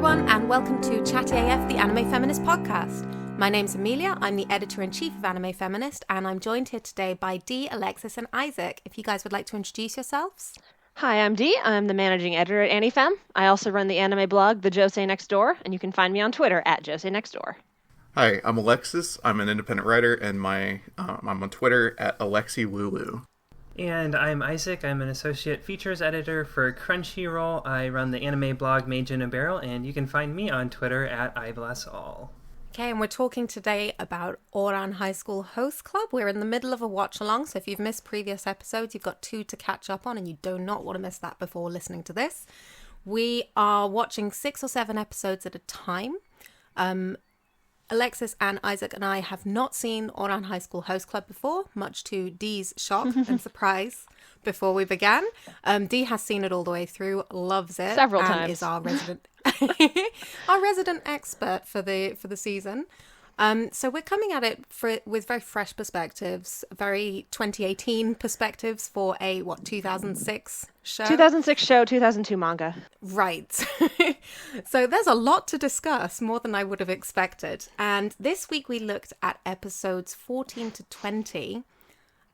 everyone, and welcome to Chatty AF, the Anime Feminist podcast. My name's Amelia, I'm the editor-in-chief of Anime Feminist, and I'm joined here today by Dee, Alexis, and Isaac. If you guys would like to introduce yourselves. Hi, I'm Dee. I'm the managing editor at AniFem. I also run the anime blog, The Josei Next Door, and you can find me on Twitter at Josei Next Door. Hi, I'm Alexis. I'm an independent writer, and I'm on Twitter at AlexiLulu. And I'm Isaac. I'm an associate features editor for Crunchyroll. I run the anime blog Mage in a Barrel, and you can find me on Twitter at IBlessAll. Okay, and we're talking today about Ouran High School Host Club. We're in the middle of a watch-along, so if you've missed previous episodes, you've got 2 to catch up on, and you do not want to miss that before listening to this. We are watching 6 or 7 episodes at a time. Alexis and Isaac and I have not seen Ouran High School Host Club before, much to Dee's shock and surprise before we began. Dee has seen it all the way through, loves it. Several and times. Is our resident our resident expert for the season. So we're coming at it with very fresh perspectives, very 2018 perspectives for a 2006 show. 2006 show, 2002 manga. Right. So there's a lot to discuss, more than I would have expected. And this week we looked at episodes 14 to 20.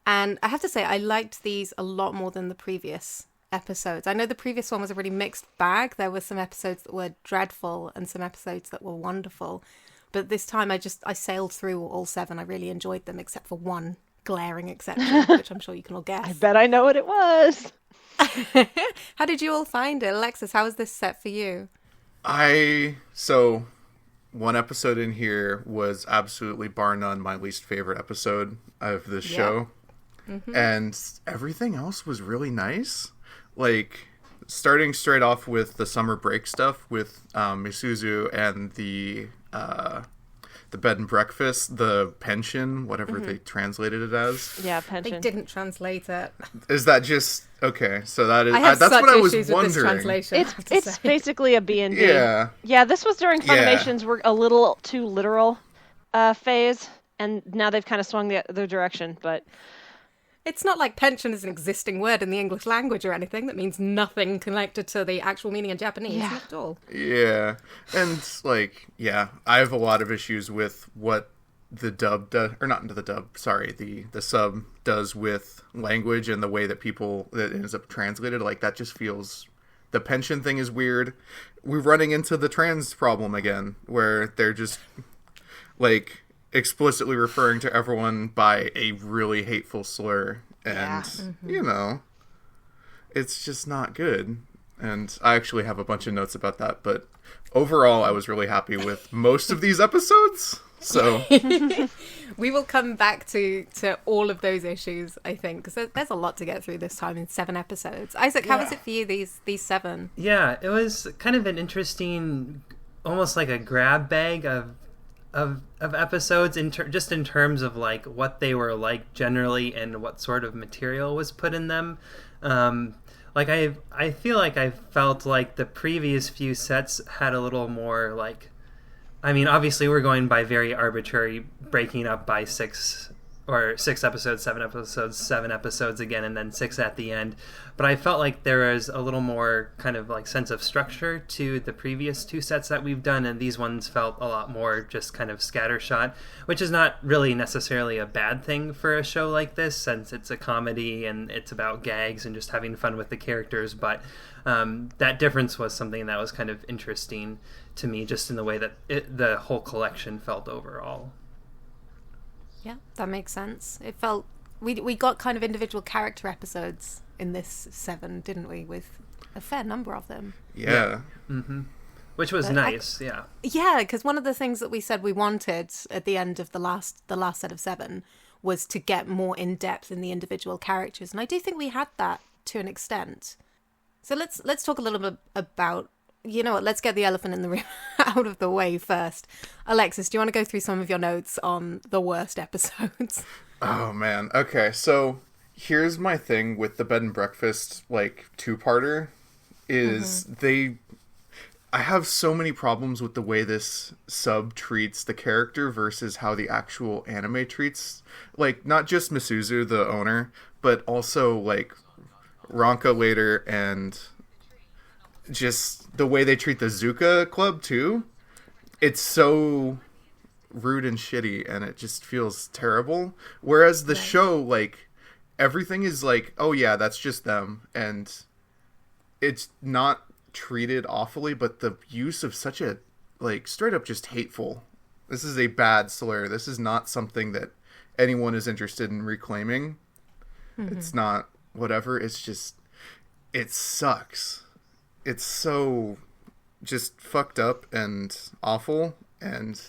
And I have to say, I liked these a lot more than the previous episodes. I know the previous one was a really mixed bag. There were some episodes that were dreadful and some episodes that were wonderful. But this time I sailed through all 7. I really enjoyed them, except for one glaring exception, which I'm sure you can all guess. I bet I know what it was. How did you all find it? Alexis, how was this set for you? So one episode in here was absolutely bar none my least favorite episode of this show. Mm-hmm. And everything else was really nice. Like, starting straight off with the summer break stuff with Misuzu and the bed and breakfast, the pension, whatever they translated it as. Yeah, pension. They didn't translate it. Is that just okay? So that is that's what I was with wondering. this translation, it's basically a B&B. Yeah, this was during Funimation's were a little too literal phase, and now they've kind of swung the other direction, but it's not like pension is an existing word in the English language or anything that means nothing connected to the actual meaning in Japanese. Yeah. Not at all. Yeah. And, I have a lot of issues with what the dub does, or not the dub, sorry, the sub does with language and the way that that ends up translated. Like, that just feels, the pension thing is weird. We're running into the trans problem again, where they're just, explicitly referring to everyone by a really hateful slur, and it's just not good. And I actually have a bunch of notes about that, but overall I was really happy with most of these episodes, so we will come back to all of those issues, I think, because there's a lot to get through this time in 7 episodes. Isaac, how was it for you, these 7? Yeah, it was kind of an interesting, almost like a grab bag of episodes just in terms of what they were like generally and what sort of material was put in them. I feel like I felt like the previous few sets had a little more obviously we're going by very arbitrary breaking up by 6 episodes, 7 episodes, 7 episodes again, and then 6 at the end. But I felt like there was a little more kind of sense of structure to the previous 2 sets that we've done, and these ones felt a lot more just kind of scattershot, which is not really necessarily a bad thing for a show like this, since it's a comedy and it's about gags and just having fun with the characters. But that difference was something that was kind of interesting to me, just in the way that the whole collection felt overall. Yeah, that makes sense. It felt we got kind of individual character episodes in this 7, didn't we? With a fair number of them. Yeah. Mm-hmm. Which was nice. Yeah. Yeah, because one of the things that we said we wanted at the end of the last set of 7 was to get more in depth in the individual characters, and I do think we had that to an extent. So let's talk a little bit about. You know what, let's get the elephant in the room out of the way first. Alexis, do you want to go through some of your notes on the worst episodes? Oh, man. Okay, so here's my thing with the bed and breakfast, 2-parter, is I have so many problems with the way this sub treats the character versus how the actual anime treats, not just Misuzu, the owner, but also, Ranka later and just the way they treat the Zuka Club too. It's so rude and shitty, and it just feels terrible. Whereas the show, like, everything is like, oh yeah, that's just them, and it's not treated awfully, but the use of such a, like, straight up just hateful. This is a bad slur. This is not something that anyone is interested in reclaiming. It's not whatever. It's just, it sucks. It's so just fucked up and awful, and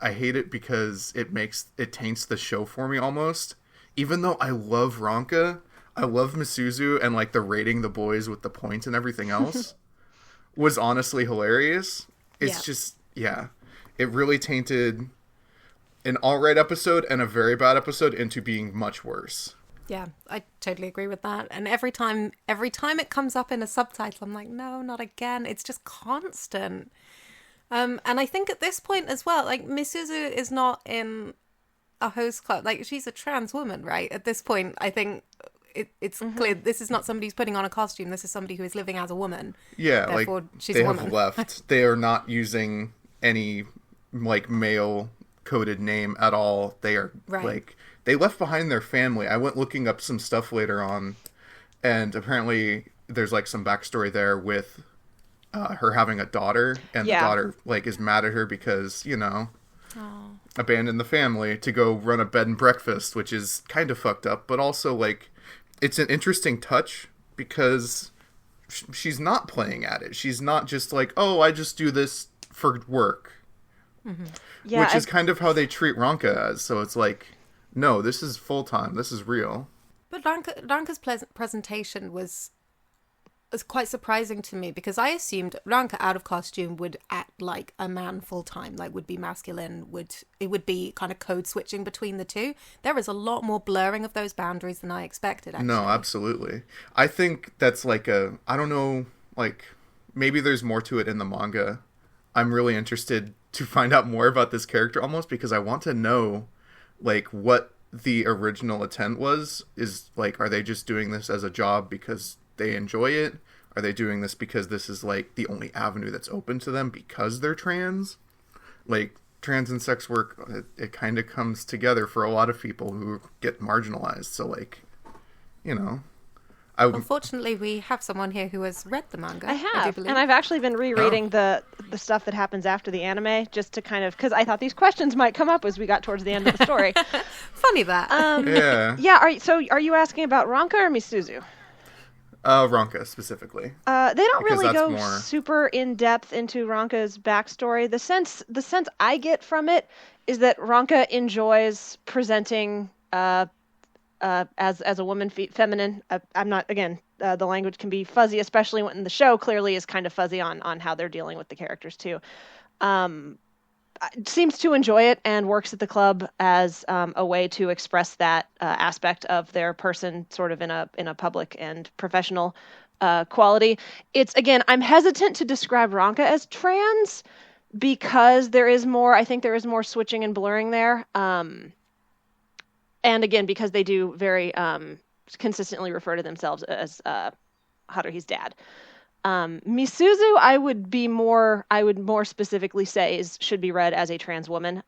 I hate it because it taints the show for me almost. Even though I love Ranka, I love Misuzu, and like the rating the boys with the points and everything else was honestly hilarious. It's just, it really tainted an alright episode and a very bad episode into being much worse. Yeah, I totally agree with that. And every time it comes up in a subtitle, I'm like, no, not again. It's just constant. And I think at this point as well, like, Misuzu is not in a host club. Like, she's a trans woman, right? At this point, I think it's clear this is not somebody who's putting on a costume. This is somebody who is living as a woman. Yeah, therefore, like, she's they a woman. have left. They are not using any, like, male coded name at all. They are like, they left behind their family. I went looking up some stuff later on, and apparently there's like some backstory there with her having a daughter, and the daughter like is mad at her because, you know, abandoned the family to go run a bed and breakfast, which is kind of fucked up, but also like it's an interesting touch because she's not playing at it. She's not just like, oh, I just do this for work. Which is kind of how they treat Ranka as. So it's like, no, this is full-time. This is real. But Ranka's presentation was quite surprising to me because I assumed Ranka out of costume would act like a man full-time, like would be masculine, it would be kind of code switching between the two. There is a lot more blurring of those boundaries than I expected, actually. No, absolutely. I think that's like I don't know, like, maybe there's more to it in the manga. I'm really interested to find out more about this character almost because I want to know, like, what the original intent was. Is, like, are they just doing this as a job because they enjoy it? Are they doing this because this is, like, the only avenue that's open to them because they're trans? Like, trans and sex work, it kind of comes together for a lot of people who get marginalized. So, like, you know. Unfortunately, we have someone here who has read the manga. I have, and I've actually been rereading the stuff that happens after the anime just to kind of, because I thought these questions might come up as we got towards the end of the story. Funny that. Yeah. Are you asking about Ranka or Misuzu? Ranka specifically. They don't really go super in depth into Ranka's backstory. The sense I get from it is that Ranka enjoys presenting as a woman, feminine. I'm not, again, the language can be fuzzy, especially when the show clearly is kind of fuzzy on how they're dealing with the characters too. Seems to enjoy it and works at the club as a way to express that aspect of their person, sort of in a public and professional quality. It's, again, I'm hesitant to describe Ranka as trans because I think there is more switching and blurring there. And again, because they do very consistently refer to themselves as Haruhi's dad. Misuzu, I would more specifically say should be read as a trans woman.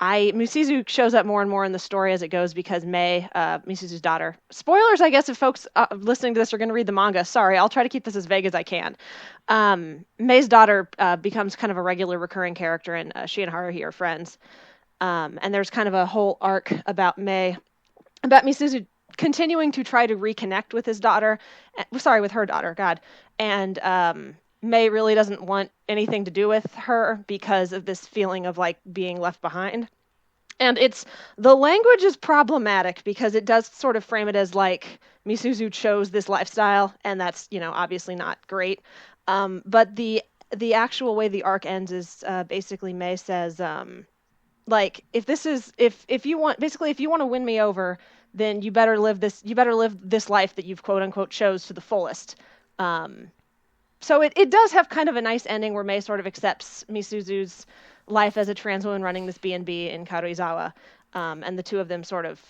Misuzu shows up more and more in the story as it goes because Mei, Misuzu's daughter. Spoilers, I guess, if folks listening to this are going to read the manga. Sorry, I'll try to keep this as vague as I can. Mei's daughter becomes kind of a regular recurring character, and she and Haruhi are friends. And there's kind of a whole arc about Misuzu continuing to try to reconnect with her daughter, God. And Mei really doesn't want anything to do with her because of this feeling of, like, being left behind. And the language is problematic because it does sort of frame it as, like, Misuzu chose this lifestyle, and that's, you know, obviously not great. But the actual way the arc ends is basically Mei says, like, if you want to win me over, then you better live this life that you've quote unquote chose to the fullest. So it does have kind of a nice ending where Mei sort of accepts Misuzu's life as a trans woman running this B&B in Karuizawa. And the two of them sort of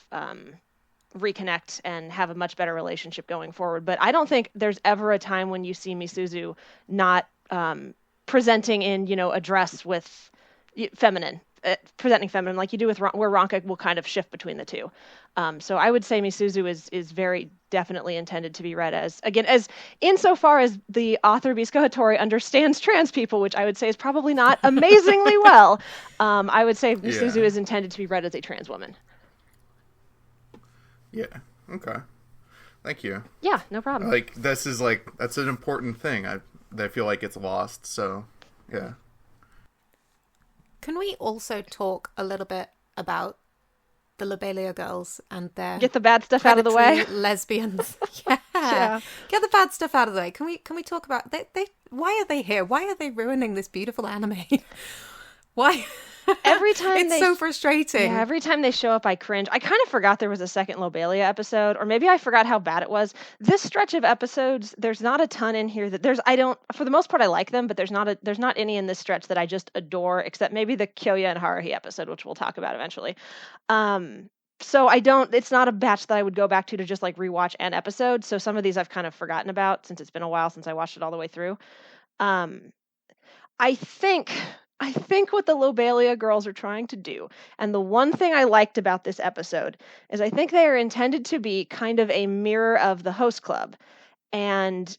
reconnect and have a much better relationship going forward. But I don't think there's ever a time when you see Misuzu not presenting in, a dress with feminine, presenting feminine like you do with where Ranka will kind of shift between the two. So I would say Misuzu is very definitely intended to be read as insofar as the author Bisco Hattori understands trans people, which I would say is probably not amazingly well. I would say Misuzu is intended to be read as a trans woman. Yeah. Okay. Thank you. Yeah, no problem. That's an important thing. I feel like it's lost. So, yeah. Can we also talk a little bit about the Lobelia girls and their get the bad stuff out of the way? Lesbians. Yeah. Get the bad stuff out of the way. Can we talk about they why are they here? Why are they ruining this beautiful anime? Why? Every time it's so frustrating. Yeah, every time they show up, I cringe. I kind of forgot there was a second Lobelia episode, or maybe I forgot how bad it was. This stretch of episodes, there's not a ton in here for the most part, I like them, but there's not any in this stretch that I just adore, except maybe the Kyoya and Haruhi episode, which we'll talk about eventually. So it's not a batch that I would go back to just like rewatch an episode. So some of these I've kind of forgotten about since it's been a while since I watched it all the way through. I think what the Lobelia girls are trying to do, and the one thing I liked about this episode, is I think they are intended to be kind of a mirror of the host club. And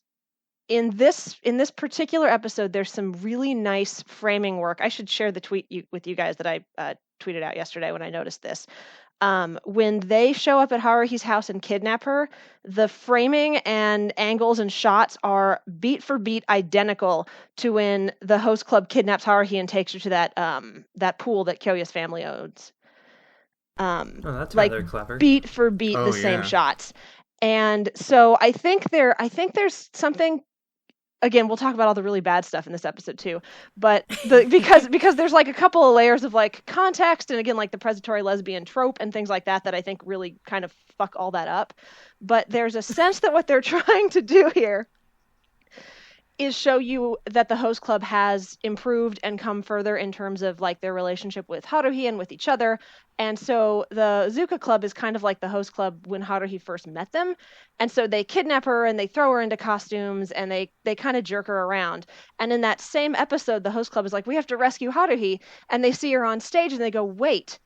in this particular episode, there's some really nice framing work. I should share the tweet with you guys that I tweeted out yesterday when I noticed this. When they show up at Haruhi's house and kidnap her, the framing and angles and shots are beat for beat identical to when the host club kidnaps Haruhi and takes her to that pool that Kyoya's family owns. That's rather clever. Beat for beat, the same shots. And so I think there's something. Again, we'll talk about all the really bad stuff in this episode too, but because there's like a couple of layers of like context, and again like the predatory lesbian trope and things like that I think really kind of fuck all that up. But there's a sense that what they're trying to do here is show you that the host club has improved and come further in terms of like their relationship with Haruhi and with each other. And so the Zuka club is kind of like the host club when Haruhi first met them. And so they kidnap her and they throw her into costumes and they kind of jerk her around. And in that same episode, the host club is like, we have to rescue Haruhi. And they see her on stage and they go, wait,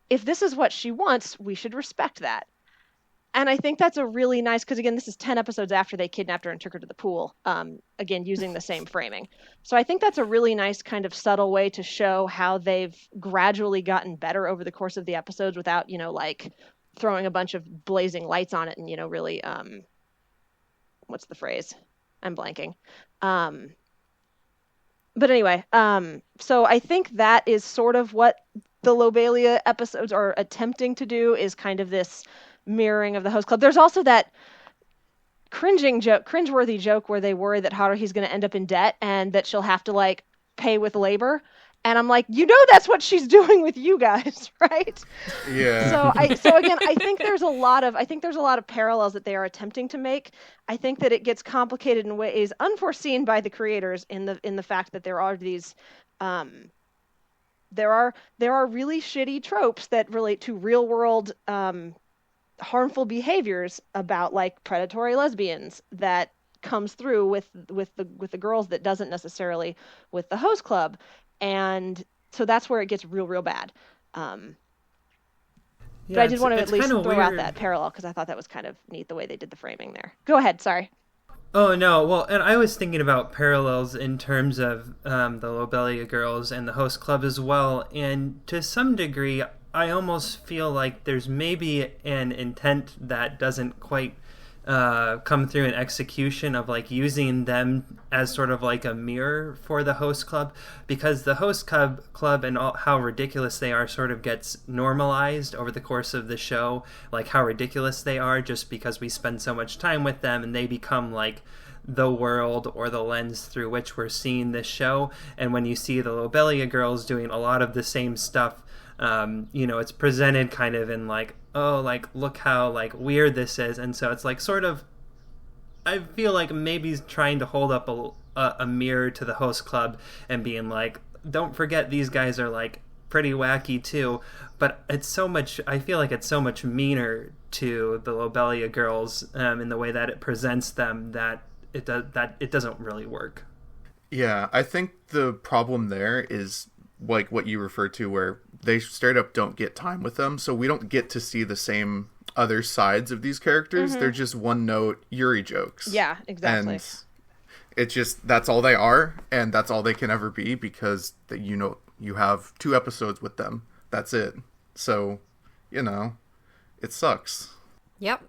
if this is what she wants, we should respect that. And I think that's a really nice, because again, this is 10 episodes after they kidnapped her and took her to the pool, again, using the same framing. So I think that's a really nice kind of subtle way to show how they've gradually gotten better over the course of the episodes without, like throwing a bunch of blazing lights on it and, really, what's the phrase? I'm blanking. But anyway, so I think that is sort of what the Lobelia episodes are attempting to do, is kind of this mirroring of the host club. There's also that cringeworthy joke where they worry that Haruhi's going to end up in debt and that she'll have to like pay with labor. And I'm like, that's what she's doing with you guys, right? Yeah. So again, I think there's a lot of parallels that they are attempting to make. I think that it gets complicated in ways unforeseen by the creators in the fact that there are these there are really shitty tropes that relate to real world harmful behaviors about like predatory lesbians that comes through with the girls that doesn't necessarily with the host club. And so that's where it gets real bad. But I did want to at least throw out that parallel because I thought that was kind of neat the way they did the framing there. Go ahead, sorry. Oh, no. Well, and I was thinking about parallels in terms of the Lobelia girls and the host club as well. And to some degree, I almost feel like there's maybe an intent that doesn't quite come through in execution of like using them as sort of like a mirror for the host club, because the host club and how ridiculous they are sort of gets normalized over the course of the show, like how ridiculous they are just because we spend so much time with them, and they become like the world or the lens through which we're seeing this show. And when you see the Lobelia girls doing a lot of the same stuff, it's presented kind of in like, oh, like, look how like weird this is. And so it's like sort of, I feel like maybe he's trying to hold up a mirror to the host club and being like, don't forget these guys are like pretty wacky too, but it's so much, I feel like it's so much meaner to the Lobelia girls in the way that it presents them that it doesn't really work. Yeah, I think the problem there is like what you referred to, where they straight up don't get time with them, so we don't get to see the same other sides of these characters. They're just one note Yuri jokes. Yeah, exactly. And it's just, that's all they are, and that's all they can ever be, because you have 2 episodes with them. That's it. So, it sucks. Yep.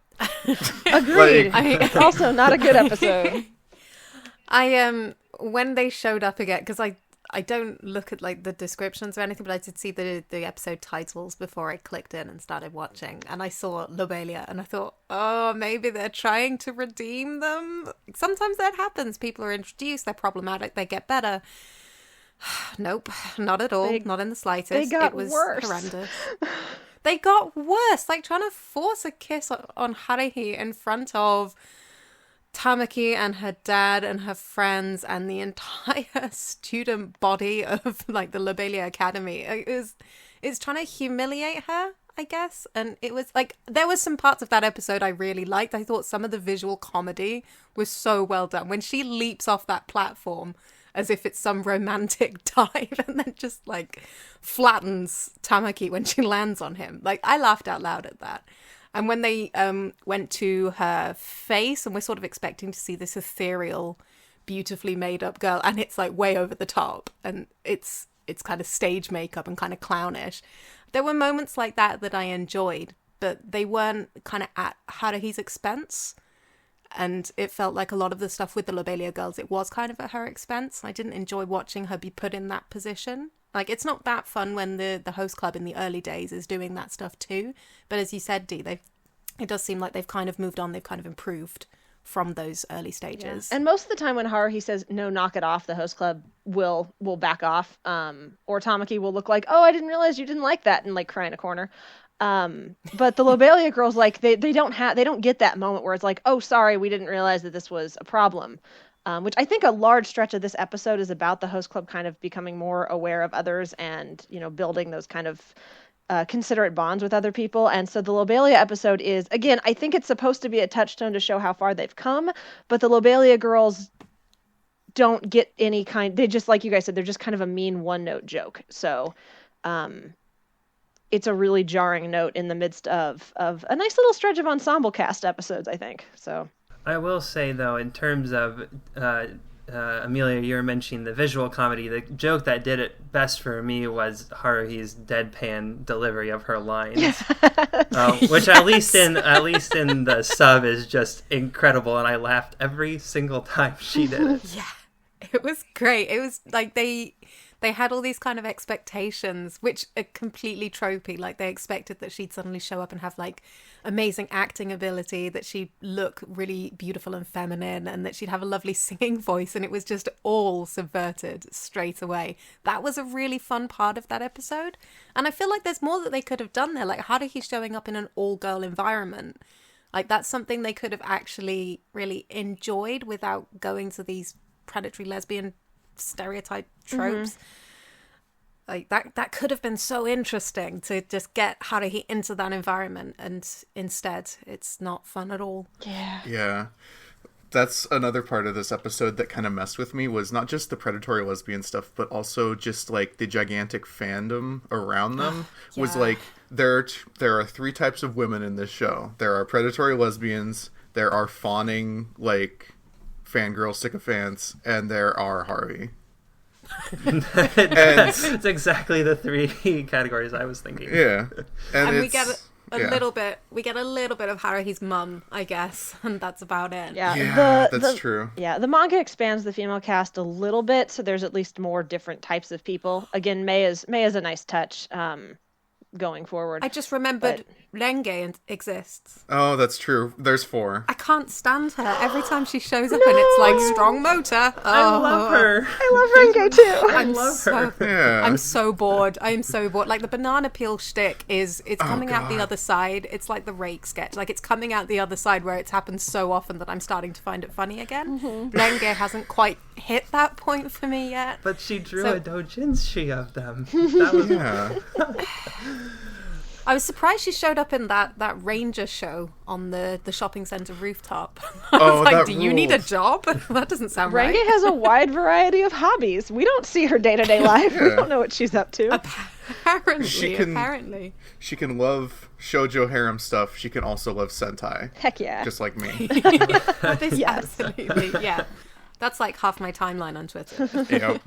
Agreed. Also not a good episode. When they showed up again, because I don't look at like the descriptions or anything, but I did see the episode titles before I clicked in and started watching, and I saw Lobelia and I thought, oh, maybe they're trying to redeem them. Sometimes that happens. People are introduced, they're problematic, they get better. Nope, not at all. Not in the slightest. It was worse. Horrendous. They got worse, like trying to force a kiss on Haruhi in front of Tamaki and her dad and her friends and the entire student body of like the Lobelia Academy. It's trying to humiliate her, I guess. And it was like, there was some parts of that episode I really liked. I thought some of the visual comedy was so well done. When she leaps off that platform as if it's some romantic dive and then just like flattens Tamaki when she lands on him. Like, I laughed out loud at that. And when they went to her face, and we're sort of expecting to see this ethereal, beautifully made up girl, and it's like way over the top, and it's kind of stage makeup and kind of clownish. There were moments like that I enjoyed, but they weren't kind of at Haruhi's expense. And it felt like a lot of the stuff with the Lobelia girls, it was kind of at her expense. I didn't enjoy watching her be put in that position. Like, it's not that fun when the host club in the early days is doing that stuff too. But as you said, Dee, it does seem like they've kind of moved on. They've kind of improved from those early stages. Yeah. And most of the time when Haruhi says, no, knock it off, the host club will back off. Or Tamaki will look like, oh, I didn't realize you didn't like that, and like cry in a corner. But the Lobelia girls, like, they don't get that moment where it's like, oh, sorry, we didn't realize that this was a problem. Which I think a large stretch of this episode is about the host club kind of becoming more aware of others and, building those kind of considerate bonds with other people. And so the Lobelia episode is, again, I think it's supposed to be a touchstone to show how far they've come, but the Lobelia girls don't get any they just, like you guys said, they're just kind of a mean one-note joke. So it's a really jarring note in the midst of a nice little stretch of ensemble cast episodes, I think. So I will say, though, in terms of Amelia, you were mentioning the visual comedy. The joke that did it best for me was Haruhi's deadpan delivery of her lines, which at least in the sub is just incredible, and I laughed every single time she did it. Yeah, it was great. It was like they had all these kind of expectations, which are completely tropey. Like, they expected that she'd suddenly show up and have like amazing acting ability, that she'd look really beautiful and feminine, and that she'd have a lovely singing voice, and it was just all subverted straight away. That was a really fun part of that episode, and I feel like there's more that they could have done there. Like, Haruhi showing up in an all-girl environment, like, that's something they could have actually really enjoyed without going to these predatory lesbian stereotype tropes. Like, that could have been so interesting to just get Haruhi into that environment, and instead it's not fun at all. Yeah, that's another part of this episode that kind of messed with me, was not just the predatory lesbian stuff, but also just like the gigantic fandom around them. Was like, there are 3 types of women in this show. There are predatory lesbians, there are fawning like fangirl sycophants, and there are Haruhi. It's exactly the 3 categories I was thinking. Yeah, and we get a little bit of Haruhi's mum, I guess, and that's about it. That's true. Yeah, the manga expands the female cast a little bit, so there's at least more different types of people. Again, May is a nice touch going forward. I just remembered Renge exists. Oh, that's true. There's 4. I can't stand her. Every time she shows up and it's like strong motor. Oh. I love her. I love Renge too. I love her. Yeah. I'm so bored. Like, the banana peel shtick it's coming out the other side. It's like the rake sketch. Like, it's coming out the other side where it's happened so often that I'm starting to find it funny again. Renge hasn't quite hit that point for me yet. But she drew a doujinshi of them. That was I was surprised she showed up in that Ranger show on the shopping center rooftop. I was like, do you need a job? That doesn't sound right. Renge has a wide variety of hobbies. We don't see her day-to-day life. We don't know what she's up to. Apparently. She can love shoujo harem stuff. She can also love Sentai. Heck yeah. Just like me. Absolutely, yeah. That's like half my timeline on Twitter. Yep.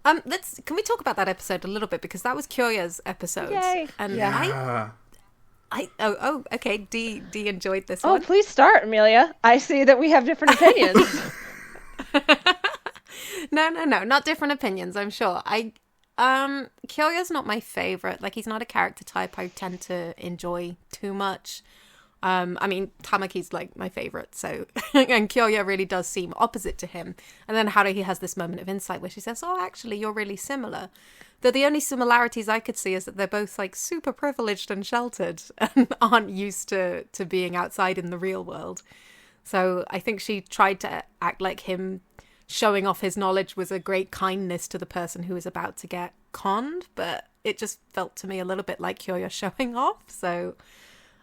Can we talk about that episode a little bit, because that was Kyoya's episode. Yay. And Yeah. Okay. Dee enjoyed this Oh, one. please start, Amelia. I see that we have different opinions. No, not different opinions, I'm sure. Kyoya's not my favorite. Like, he's not a character type I tend to enjoy too much. I mean, Tamaki's like my favorite, so and Kyoya really does seem opposite to him. And then Haruhi has this moment of insight where she says, "Oh, actually, you're really similar." Though the only similarities I could see is that they're both like super privileged and sheltered and aren't used to being outside in the real world. So I think she tried to act like him showing off his knowledge was a great kindness to the person who was about to get conned, but it just felt to me a little bit like Kyoya showing off. So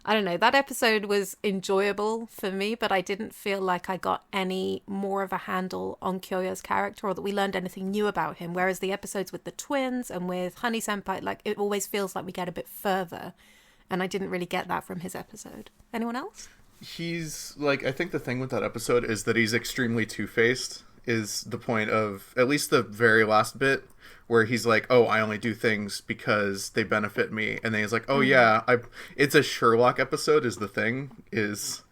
I don't know, that episode was enjoyable for me, but I didn't feel like I got any more of a handle on Kyoya's character, or that we learned anything new about him. Whereas the episodes with the twins and with Honey Senpai, like, it always feels like we get a bit further. And I didn't really get that from his episode. Anyone else? He's, like, I think the thing with that episode is that he's extremely two-faced, is the point of, at least the very last bit, where he's like, oh, I only do things because they benefit me. And then he's like, oh, yeah, it's a Sherlock episode is the thing. It's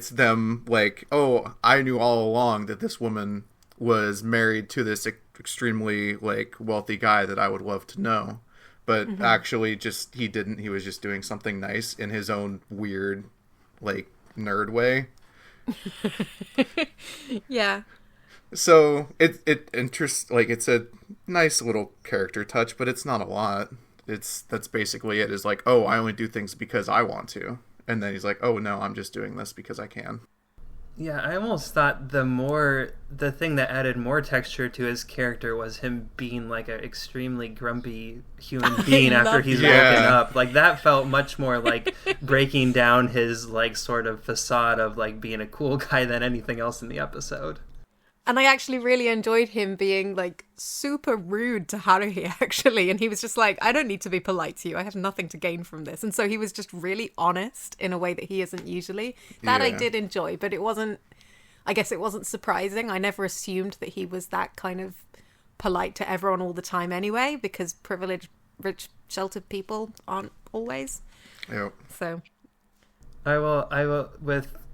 them like, oh, I knew all along that this woman was married to this extremely, like, wealthy guy that I would love to know. But actually just, he didn't. He was just doing something nice in his own weird, like, nerd way. Yeah. So it interests, like, it's a nice little character touch, but it's not a lot. That's basically it. Is like, oh, I only do things because I want to, and then he's like, oh no, I'm just doing this because I can. Yeah, I almost thought the thing that added more texture to his character was him being like an extremely grumpy human being after he's woken up. Like, that felt much more like breaking down his, like, sort of facade of, like, being a cool guy than anything else in the episode. And I actually really enjoyed him being, like, super rude to Haruhi, actually. And he was just like, I don't need to be polite to you. I have nothing to gain from this. And so he was just really honest in a way that he isn't usually. That I did enjoy, but I guess it wasn't surprising. I never assumed that he was that kind of polite to everyone all the time anyway, because privileged, rich, sheltered people aren't always. Yep. So. I will,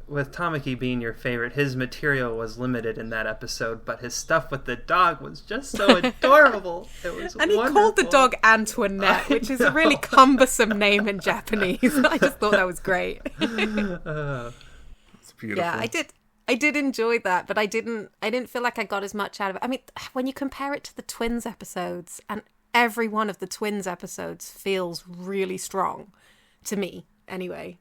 with Tamaki being your favorite, his material was limited in that episode, but his stuff with the dog was just so adorable. It was and wonderful. He called the dog Antoinette, which is a really cumbersome name in Japanese. I just thought that was great. It's beautiful. Yeah, I did enjoy that, but I didn't feel like I got as much out of it. I mean, when you compare it to the Twins episodes, and every one of the Twins episodes feels really strong to me anyway.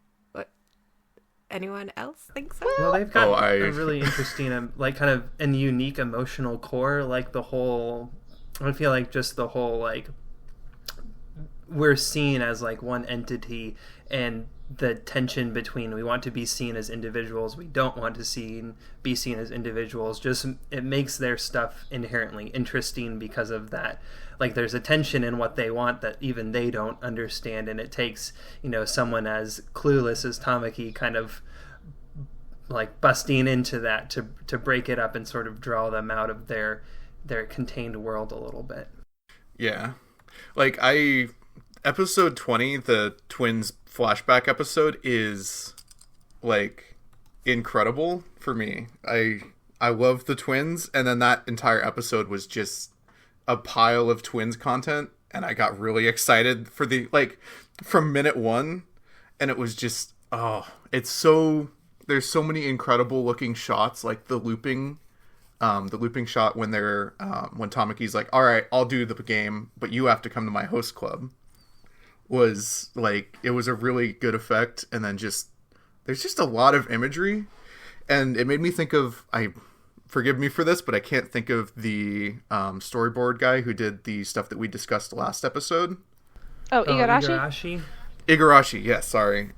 Anyone else think so? Well, they've got a really interesting, like, kind of a unique emotional core. Like, I feel like just the whole, like, we're seen as, like, one entity, and the tension between we want to be seen as individuals, we don't want to be seen as individuals, just, it makes their stuff inherently interesting because of that. Like, there's a tension in what they want that even they don't understand, and it takes, someone as clueless as Tamaki kind of, like, busting into that to break it up and sort of draw them out of their contained world a little bit. Yeah. Like, episode 20, the twins flashback episode, is, like, incredible for me. I love the twins, and then that entire episode was just a pile of twins content, and I got really excited for from minute one, and it was just, there's so many incredible looking shots, like the looping shot when when Tamaki's like, all right, I'll do the game, but you have to come to my host club, was like, it was a really good effect. And then there's just a lot of imagery, and it made me think of, forgive me for this, but I can't think of the storyboard guy who did the stuff that we discussed last episode. Oh, Igarashi? Igarashi, yes, sorry.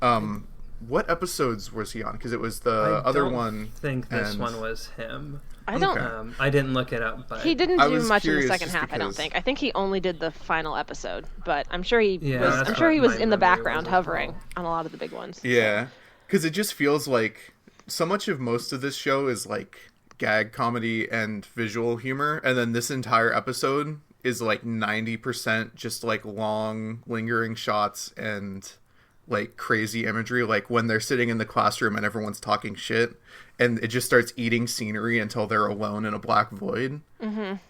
What episodes was he on? Because it was the other one. I think this one was him. I don't. Okay. I didn't look it up, but He didn't do much in the curious second just half. I don't because- think. I think he only did the final episode, but I'm sure he Yeah, was. that's I'm sure he what was my in the memory background was as hovering well. on a lot of the big ones. Yeah, because it just feels like so much of most of this show is like gag comedy and visual humor, and then this entire episode is like 90% just like long lingering shots and like crazy imagery, like when they're sitting in the classroom and everyone's talking shit and it just starts eating scenery until they're alone in a black void.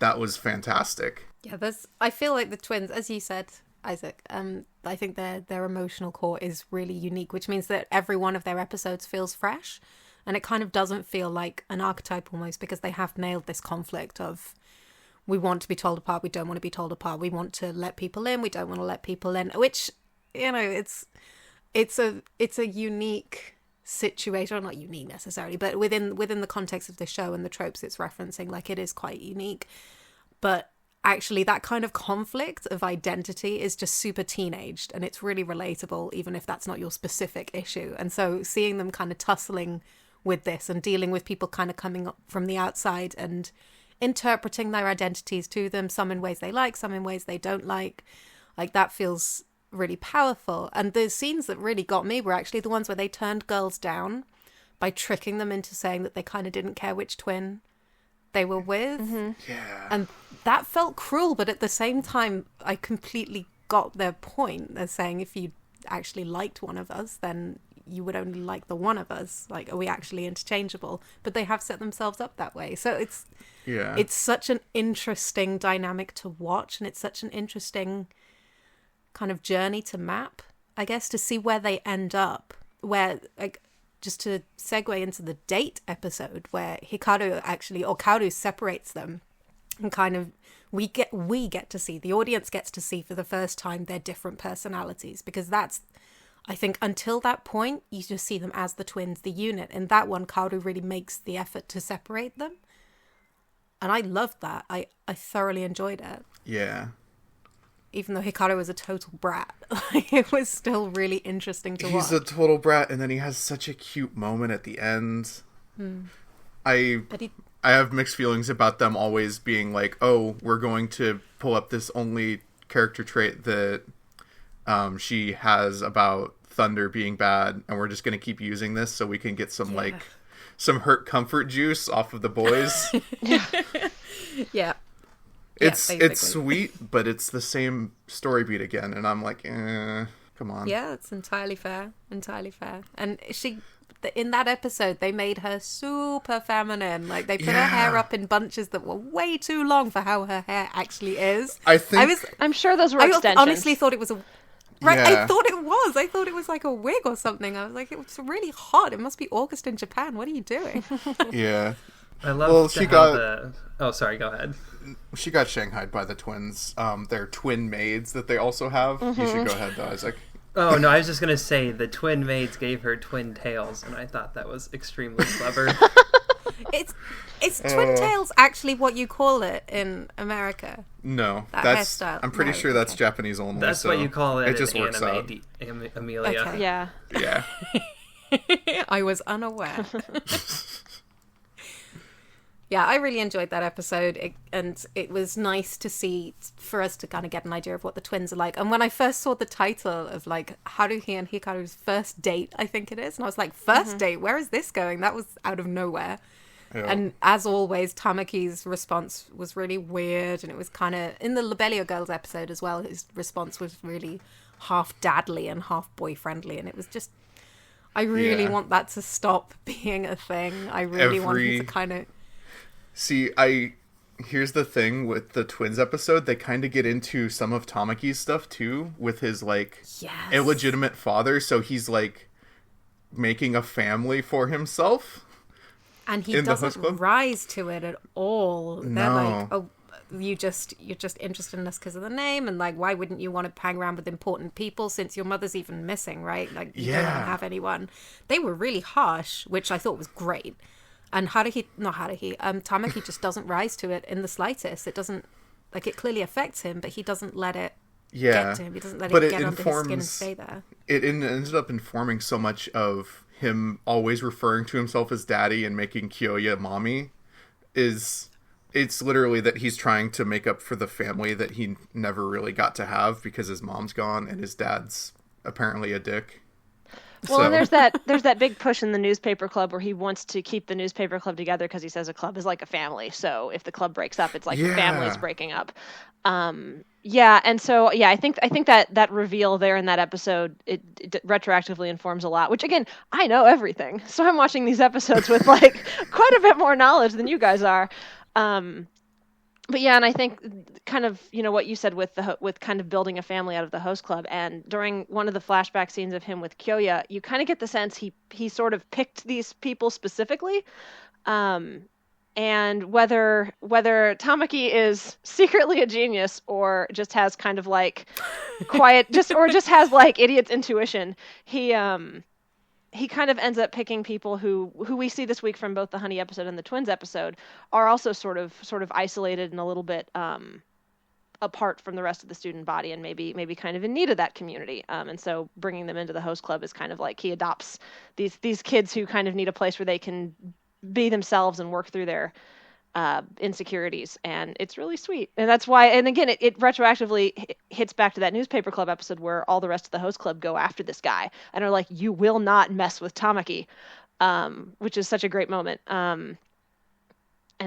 That was fantastic. Yeah, I feel like the twins, as you said, Isaac, I think their emotional core is really unique, which means that every one of their episodes feels fresh, and it kind of doesn't feel like an archetype almost, because they have nailed this conflict of we want to be told apart, we don't want to be told apart, we want to let people in, we don't want to let people in, which, you know, it's a unique situation, or not unique necessarily, but within the context of the show and the tropes it's referencing, like, it is quite unique. But actually that kind of conflict of identity is just super teenaged, and it's really relatable, even if that's not your specific issue. And so seeing them kind of tussling with this and dealing with people kind of coming up from the outside and interpreting their identities to them, some in ways they like, some in ways they don't like that feels really powerful. And the scenes that really got me were actually the ones where they turned girls down by tricking them into saying that they kind of didn't care which twin they were with. Yeah. And that felt cruel, but at the same time I completely got their point. They're saying if you actually liked one of us, then you would only like the one of us. Like, are we actually interchangeable? But they have set themselves up that way. So it's such an interesting dynamic to watch, and it's such an interesting kind of journey to map, I guess, to see where they end up. Where, like, just to segue into the date episode where Kaoru separates them, and kind of we get to see, the audience gets to see for the first time their different personalities, because that's, I think, until that point you just see them as the twins, the unit. In that one, Kaoru really makes the effort to separate them, and I loved that. I thoroughly enjoyed it. Yeah. Even though Hikaru was a total brat, it was still really interesting to watch. He's a total brat, and then he has such a cute moment at the end. I have mixed feelings about them always being like, oh, we're going to pull up this only character trait that she has about Thunder being bad, and we're just going to keep using this so we can get some some hurt comfort juice off of the boys. Yeah. It's sweet, but it's the same story beat again, and I'm like, come on. Yeah, it's entirely fair. And in that episode, they made her super feminine. Like, they put her hair up in bunches that were way too long for how her hair actually is. I'm sure those were extensions. I honestly thought it was right. Yeah. I thought it was like a wig or something. I was like, it was really hot. It must be August in Japan. What are you doing? Yeah. I love Oh, sorry, go ahead. She got shanghaied by the twins. They're twin maids that they also have. You should go ahead, Isaac. Oh, no, I was just going to say the twin maids gave her twin tails, and I thought that was extremely clever. Is twin tails actually what you call it in America? No, That that's hairstyle? I'm pretty No, sure that's okay. Japanese only. That's so what you call it. It just in works out. anime, Amelia. Okay. Yeah. Yeah. I was unaware. Yeah, I really enjoyed that episode, and it was nice to see, for us to kind of get an idea of what the twins are like. And when I first saw the title of, like, Haruhi and Hikaru's first date, I think it is, and I was like, first date? Where is this going? That was out of nowhere. Yeah. And as always, Tamaki's response was really weird, and it was kind of, in the Lobelia Girls episode as well, his response was really half dadly and half boyfriendly, and it was just, I really want that to stop being a thing. I really want him to kind of... See, here's the thing with the twins episode, they kind of get into some of Tamaki's stuff too, with his, like, illegitimate father, so he's, like, making a family for himself. And he doesn't rise to it at all. They're like, oh, you're just interested in us because of the name, and, like, why wouldn't you want to hang around with important people since your mother's even missing, right? Like, you don't have anyone. They were really harsh, which I thought was great. And Tamaki just doesn't rise to it in the slightest. It doesn't, like, it clearly affects him, but he doesn't let it get to him. He doesn't let it get under his skin and stay there. It ended up informing so much of him always referring to himself as daddy and making Kyoya mommy. It's literally that he's trying to make up for the family that he never really got to have because his mom's gone and his dad's apparently a dick. Well, and there's that big push in the newspaper club where he wants to keep the newspaper club together because he says a club is like a family. So if the club breaks up, it's like the family's breaking up. And so I think that reveal there in that episode it retroactively informs a lot. Which again, I know everything, so I'm watching these episodes with like quite a bit more knowledge than you guys are. But yeah, and I think kind of, what you said with kind of building a family out of the host club, and during one of the flashback scenes of him with Kyoya, you kind of get the sense he sort of picked these people specifically, and whether Tamaki is secretly a genius or just has kind of like quiet, just has like idiot's intuition, he kind of ends up picking people who we see this week from both the Honey episode and the Twins episode are also sort of isolated and a little bit apart from the rest of the student body and maybe kind of in need of that community. And so bringing them into the host club is kind of like he adopts these kids who kind of need a place where they can be themselves and work through their insecurities, and it's really sweet. And that's why, and again, it retroactively hits back to that newspaper club episode where all the rest of the host club go after this guy and are like, you will not mess with Tamaki, which is such a great moment. And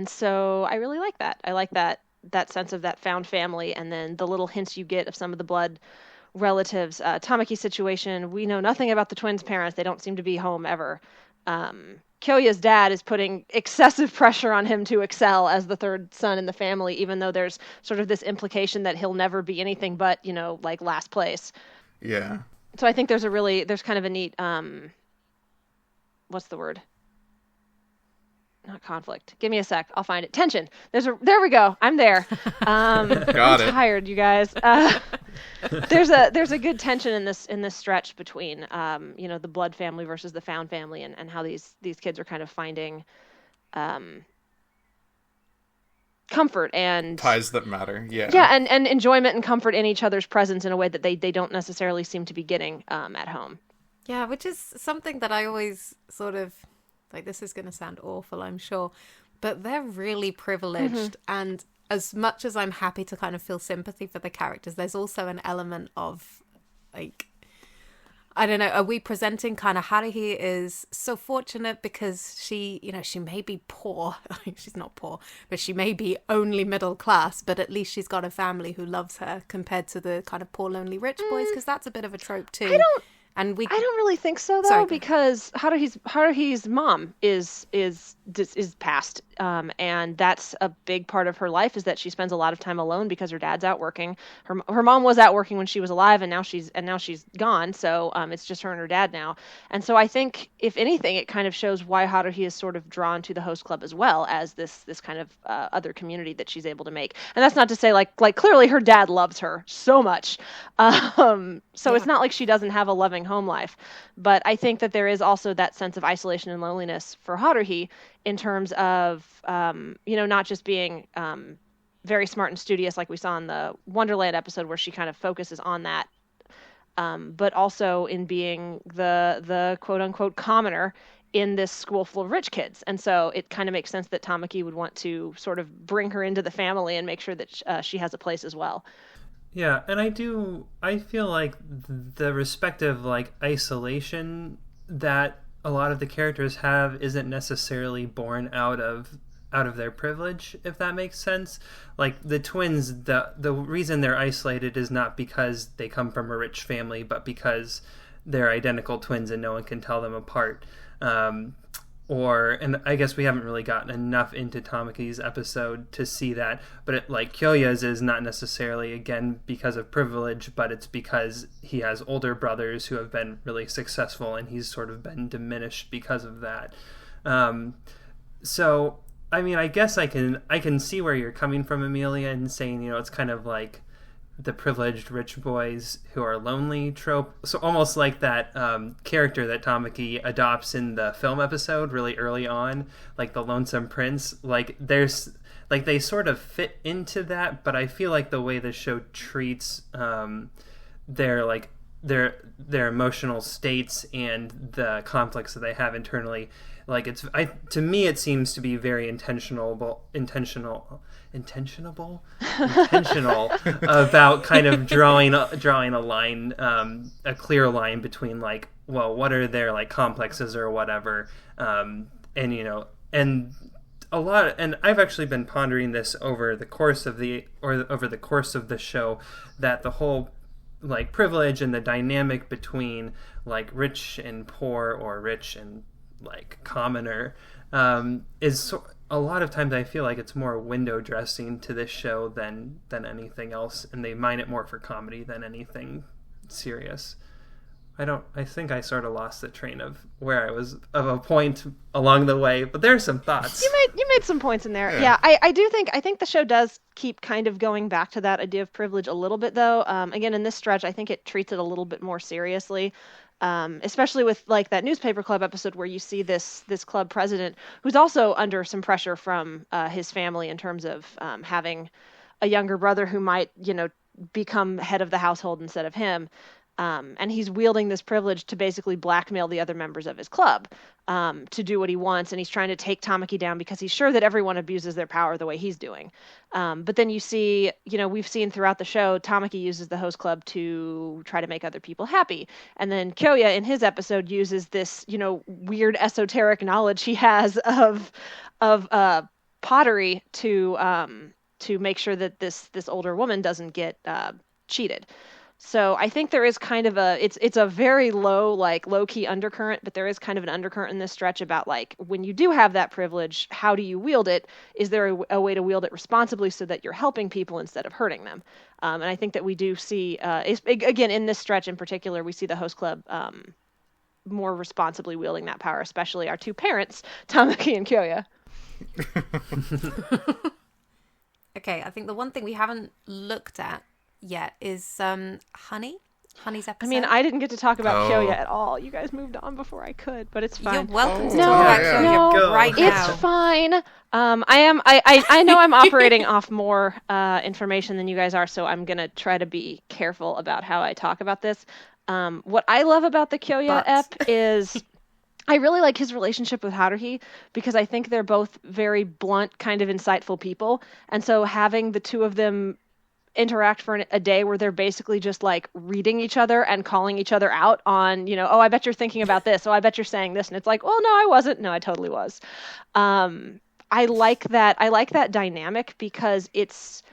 so I really like that. I like that sense of that found family, and then the little hints you get of some of the blood relatives. Tamaki's situation, we know nothing about the twins' parents. They don't seem to be home ever. Kyoya's dad is putting excessive pressure on him to excel as the third son in the family, even though there's sort of this implication that he'll never be anything but, like last place. Yeah. So I think there's kind of a neat, what's the word? Not conflict. Give me a sec. I'll find it. Tension. There we go. I'm there. I'm tired, you guys. There's a good tension in this stretch between the blood family versus the found family, and how these kids are kind of finding comfort and ties that matter. Yeah. Yeah, and enjoyment and comfort in each other's presence in a way that they don't necessarily seem to be getting at home. Yeah, which is something that I always sort of like, this is going to sound awful, I'm sure, but they're really privileged. Mm-hmm. And as much as I'm happy to kind of feel sympathy for the characters, there's also an element of, like, I don't know, are we presenting kind of Haruhi is so fortunate because she may be poor. She's not poor, but she may be only middle class, but at least she's got a family who loves her compared to the kind of poor, lonely rich boys, because that's a bit of a trope too. I don't really think so though, because Haruhi's mom is passed, and that's a big part of her life, is that she spends a lot of time alone because her dad's out working. Her mom was out working when she was alive, and now she's gone. So it's just her and her dad now. And so I think, if anything, it kind of shows why Haruhi is sort of drawn to the host club as well as this kind of other community that she's able to make. And that's not to say like clearly her dad loves her so much, so it's not like she doesn't have a loving home life. But I think that there is also that sense of isolation and loneliness for Haruhi, in terms of not just being very smart and studious like we saw in the Wonderland episode, where she kind of focuses on that, but also in being the quote unquote commoner in this school full of rich kids. And so it kind of makes sense that Tamaki would want to sort of bring her into the family and make sure that she has a place as well. Yeah, and I feel like the respective like isolation that a lot of the characters have isn't necessarily born out of their privilege, if that makes sense. Like the twins, the reason they're isolated is not because they come from a rich family, but because they're identical twins and no one can tell them apart. And I guess we haven't really gotten enough into Tamaki's episode to see that, but Kyoya's is not necessarily, again, because of privilege, but it's because he has older brothers who have been really successful, and he's sort of been diminished because of that. So, I mean, I guess I can see where you're coming from, Amelia, and saying, it's kind of like the privileged rich boys who are lonely trope. So almost like that character that Tamaki adopts in the film episode really early on, like the lonesome prince. Like there's like they sort of fit into that, but I feel like the way the show treats their emotional states and the conflicts that they have internally, like to me it seems to be very intentional about kind of drawing a line, a clear line between like, well, what are their like complexes or whatever, and a lot, and I've actually been pondering this over the course of the show, that the whole like privilege and the dynamic between like rich and poor or rich and like commoner is a lot of times I feel like it's more window dressing to this show than anything else, and they mine it more for comedy than anything serious. I think I sort of lost the train of where I was of a point along the way, but there's some thoughts. You made some points in there. Yeah, I think the show does keep kind of going back to that idea of privilege a little bit, though. Again, in this stretch, I think it treats it a little bit more seriously. Especially with like that newspaper club episode where you see this club president who's also under some pressure from his family in terms of having a younger brother who might, become head of the household instead of him. And he's wielding this privilege to basically blackmail the other members of his club to do what he wants. And he's trying to take Tamaki down because he's sure that everyone abuses their power the way he's doing. But then you see, we've seen throughout the show, Tamaki uses the host club to try to make other people happy. And then Kyoya in his episode uses this, weird esoteric knowledge he has of pottery to make sure that this older woman doesn't get cheated. So I think there is kind of it's a very low key undercurrent, but there is kind of an undercurrent in this stretch about like when you do have that privilege, how do you wield it? Is there a way to wield it responsibly so that you're helping people instead of hurting them? And I think that we do see, again, in this stretch in particular, we see the host club more responsibly wielding that power, especially our two parents, Tamaki and Kyoya. Okay, I think the one thing we haven't looked at yet is Honey's episode. I mean, I didn't get to talk about Kyoya at all. You guys moved on before I could, but it's fine. You're welcome to talk about Kyoya right now. It's fine. I know I'm operating off more information than you guys are, so I'm gonna try to be careful about how I talk about this. What I love about the Kyoya ep is I really like his relationship with Haruhi because I think they're both very blunt, kind of insightful people, and so having the two of them interact for a day where they're basically just like reading each other and calling each other out on, oh, I bet you're thinking about this. Oh, I bet you're saying this. And it's like, well, no, I wasn't. No, I totally was. I like that dynamic because it's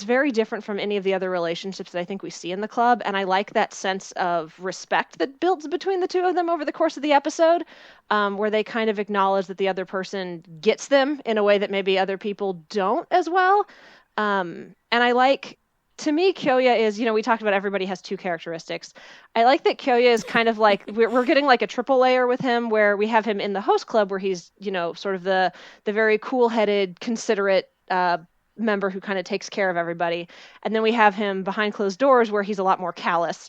very different from any of the other relationships that I think we see in the club. And I like that sense of respect that builds between the two of them over the course of the episode, where they kind of acknowledge that the other person gets them in a way that maybe other people don't as well. And I like, to me, Kyoya is, we talked about everybody has two characteristics. I like that Kyoya is kind of like, we're getting like a triple layer with him where we have him in the host club where he's, sort of the very cool-headed, considerate member who kind of takes care of everybody. And then we have him behind closed doors where he's a lot more callous.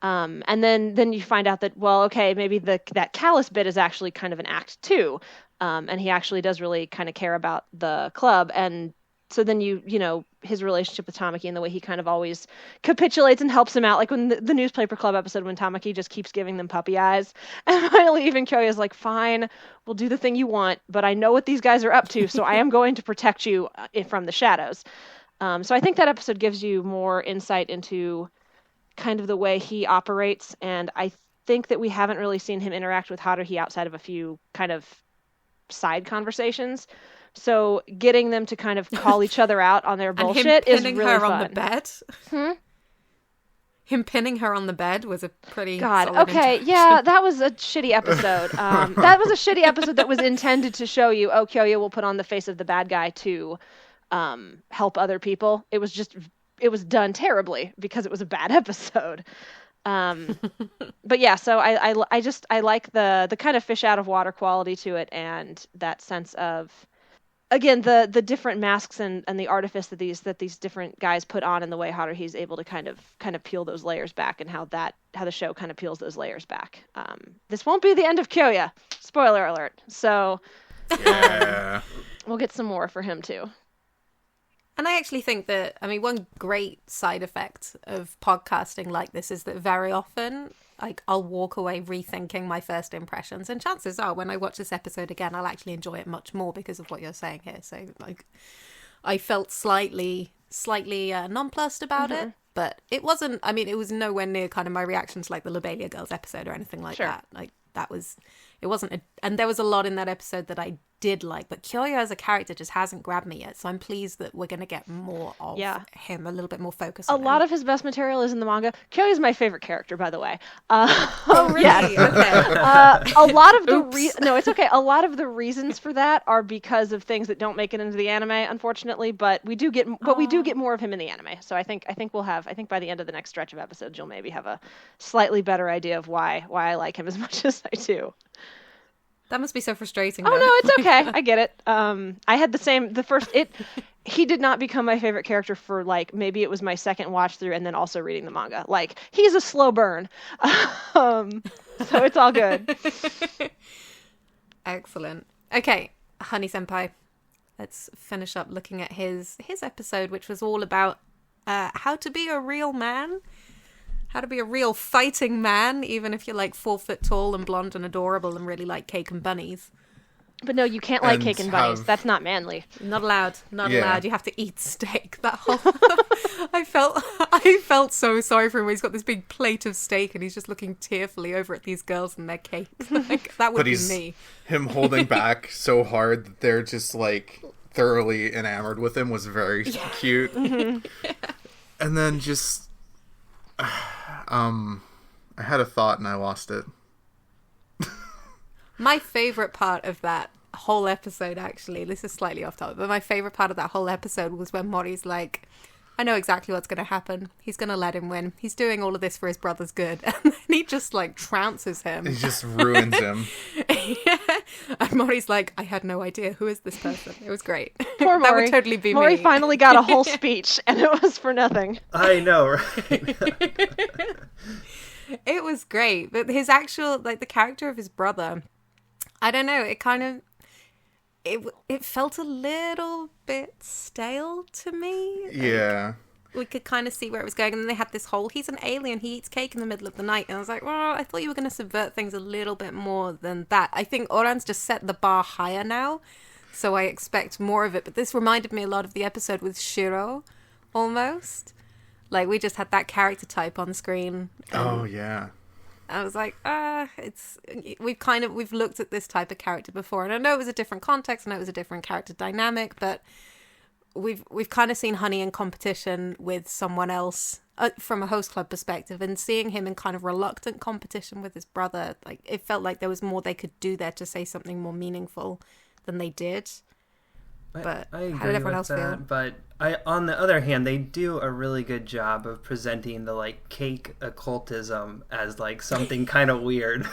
And then you find out that, well, okay, maybe that callous bit is actually kind of an act too. And he actually does really kind of care about the club. And so then his relationship with Tamaki and the way he kind of always capitulates and helps him out, like when the newspaper club episode when Tamaki just keeps giving them puppy eyes, and finally even Kyoya is like, fine, we'll do the thing you want, but I know what these guys are up to, so I am going to protect you from the shadows. So I think that episode gives you more insight into kind of the way he operates, and I think that we haven't really seen him interact with Haruhi outside of a few kind of side conversations. So getting them to kind of call each other out on their bullshit is really fun. Him pinning her on the bed? Him pinning her on the bed was a pretty okay, yeah, that was a shitty episode. That was a shitty episode that was intended to show you, Kyoya will put on the face of the bad guy to help other people. It was done terribly because it was a bad episode. But yeah, so I like the kind of fish out of water quality to it and that sense of, again, the different masks and the artifice that these different guys put on, and the way Haruhi's able to kind of peel those layers back, and how the show kind of peels those layers back. This won't be the end of Kyoya. Spoiler alert. So Yeah. we'll get some more for him too. And I actually think that, I mean, one great side effect of podcasting like this is that very often, like, I'll walk away rethinking my first impressions. And chances are, when I watch this episode again, I'll actually enjoy it much more because of what you're saying here. So, like, I felt slightly nonplussed about it. But it wasn't, I mean, it was nowhere near kind of my reaction to, like, the Lobelia Girls episode or anything like that. Like, it wasn't, and there was a lot in that episode that I did like, but Kyoya as a character just hasn't grabbed me yet, so I'm pleased that we're going to get more of him, a little bit more focus on him. A lot of his best material is in the manga. Kyoya's my favorite character, by the way. Oh, really? Yes. Okay. A lot of no, it's okay. A lot of the reasons for that are because of things that don't make it into the anime, unfortunately, but we do get more of him in the anime. So I think by the end of the next stretch of episodes, you'll maybe have a slightly better idea of why I like him as much as I do. That must be so frustrating. Oh, though. no, it's okay. I get it. I had he did not become my favorite character for, like, maybe it was my second watch through and then also reading the manga. Like, he's a slow burn. So it's all good. Excellent. Okay, Honey Senpai, let's finish up looking at his episode, which was all about how to be a real man. How to be a real fighting man, even if you're like 4 foot tall and blonde and adorable and really like cake and bunnies. But no, you can't like cake and bunnies. That's not manly. Not allowed. Not allowed. You have to eat steak. That whole I felt so sorry for him when he's got this big plate of steak and he's just looking tearfully over at these girls and their cakes. Like, that would be me. Him holding back so hard that they're just like thoroughly enamored with him was very cute. And then just I had a thought and I lost it. My favorite part of that whole episode, actually, this is slightly off topic, but my favorite part of that whole episode was when Mori's like, I know exactly what's going to happen. He's going to let him win. He's doing all of this for his brother's good. And then he just, like, trounces him. He just ruins him. Yeah. And Mori's like, I had no idea. Who is this person? It was great. Poor Mori. That would totally be Mori me. finally got a whole speech, and it was for nothing. I know, right? It was great. But his actual, like, the character of his brother, I don't know, it kind of... It felt a little bit stale to me. Yeah. We could kind of see where it was going. And then they had this whole, he's an alien, he eats cake in the middle of the night. And I was like, well, I thought you were going to subvert things a little bit more than that. I think Ouran's just set the bar higher now. So I expect more of it. But this reminded me a lot of the episode with Shiro, almost. Like, we just had that character type on screen. Oh, yeah. I was like, we've looked at this type of character before, and I know it was a different context, and it was a different character dynamic, but we've kind of seen Honey in competition with someone else from a host club perspective, and seeing him in kind of reluctant competition with his brother, like, it felt like there was more they could do there to say something more meaningful than they did. But I agree how did everyone with else that, feel? But on the other hand, they do a really good job of presenting the like cake occultism as like something kind of weird,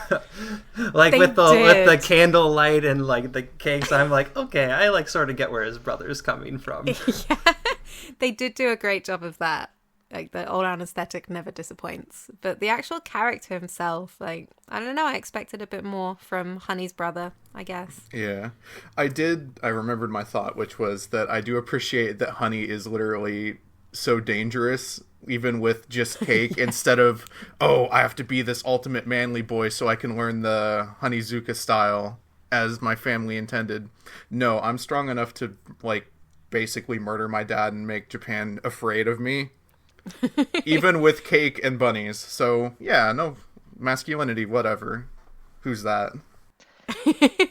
like with the candlelight and like the cakes. I'm like, okay, I like sort of get where his brother's coming from. Yeah, they did do a great job of that. Like, the all-round aesthetic never disappoints. But the actual character himself, like, I don't know, I expected a bit more from Honey's brother, I guess. Yeah. I remembered my thought, which was that I do appreciate that Honey is literally so dangerous, even with just cake, instead of, oh, I have to be this ultimate manly boy so I can learn the Honizuka style as my family intended. No, I'm strong enough to, like, basically murder my dad and make Japan afraid of me. Even with cake and bunnies. So yeah, no masculinity, whatever. Who's that?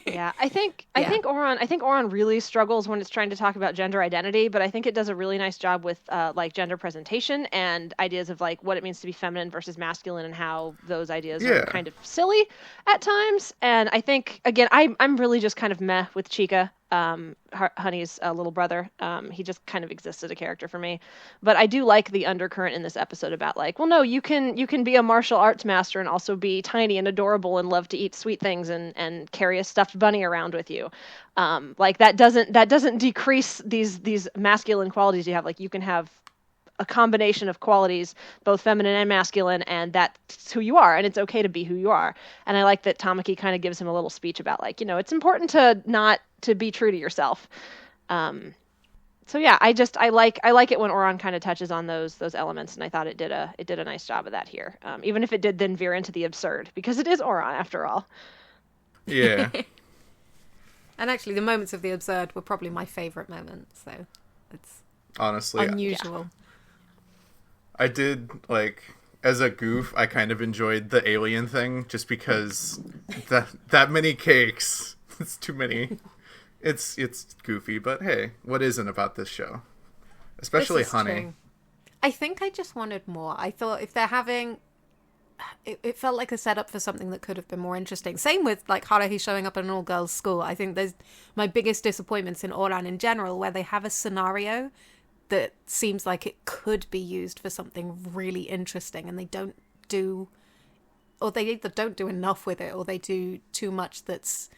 Yeah, I think Ouran really struggles when it's trying to talk about gender identity, but I think it does a really nice job with like gender presentation and ideas of like what it means to be feminine versus masculine and how those ideas are kind of silly at times. And I think again, I'm really just kind of meh with Chika. Honey's little brother. He just kind of exists as a character for me. But I do like the undercurrent in this episode about like, well, no, you can be a martial arts master and also be tiny and adorable and love to eat sweet things and carry a stuffed bunny around with you. Like that doesn't decrease these masculine qualities you have. Like you can have a combination of qualities, both feminine and masculine, and that's who you are, and it's okay to be who you are. And I like that Tamaki kind of gives him a little speech about like, it's important to be true to yourself. So yeah, I like it when Ouran kind of touches on those elements, and I thought it did a nice job of that here. Even if it did then veer into the absurd, because it is Ouran after all. Yeah. And actually, the moments of the absurd were probably my favorite moments. So it's honestly unusual. Yeah. I did, like, as a goof, I kind of enjoyed the alien thing, just because that many cakes, it's too many. It's goofy, but hey, what isn't about this show? Especially honey. True. I think I just wanted more. I thought if they're having... It felt like a setup for something that could have been more interesting. Same with, like, Haruhi showing up at an all-girls school. I think there's my biggest disappointments in Ouran in general, where they have a scenario that seems like it could be used for something really interesting, and they don't do... Or they either don't do enough with it, or they do too much that's